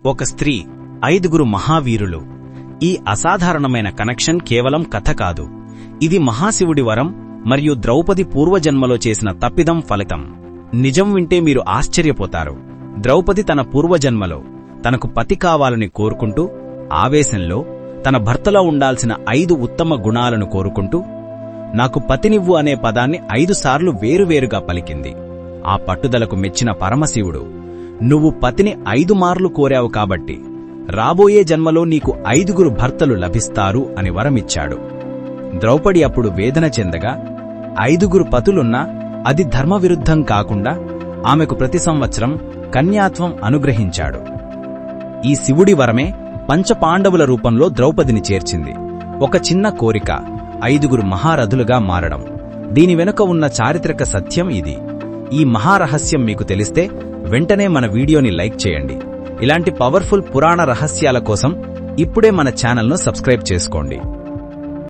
ఒక స్త్రీ, 5 మహావీరులు. ఈ అసాధారణమైన కనెక్షన్ కేవలం కథ కాదు, ఇది మహాశివుడి వరం మరియు ద్రౌపది పూర్వజన్మలో చేసిన తప్పిదం ఫలితం. నిజం వింటే మీరు ఆశ్చర్యపోతారు. ద్రౌపది తన పూర్వజన్మలో తనకు పతి కావాలని కోరుకుంటూ, ఆవేశంలో తన భర్తలో ఉండాల్సిన 5 ఉత్తమ గుణాలను కోరుకుంటూ, నాకు పతినివ్వు అనే పదాన్ని 5 సార్లు వేరువేరుగా పలికింది. ఆ పట్టుదలకు మెచ్చిన పరమశివుడు, నువ్వు పతిని 5 మార్లు కోరావు కాబట్టి రాబోయే జన్మలో నీకు 5 భర్తలు లభిస్తారు అని వరమిచ్చాడు. ద్రౌపది అప్పుడు వేదన చెందగా, 5 పతులున్నా అది ధర్మవిరుద్ధం కాకుండా ఆమెకు ప్రతి సంవత్సరం కన్యాత్వం అనుగ్రహించాడు. ఈ శివుడి వరమే పంచపాండవుల రూపంలో ద్రౌపదిని చేర్చింది. ఒక చిన్న కోరిక 5 మహారథులుగా మారడం. దీని వెనుక ఉన్న చారిత్రక సత్యం ఇది. ఈ మహారహస్యం మీకు తెలిస్తే వెంటనే మన వీడియోని లైక్ చేయండి. ఇలాంటి పవర్ఫుల్ పురాణ రహస్యాల కోసం ఇప్పుడే మన ఛానల్ను సబ్స్క్రైబ్ చేసుకోండి.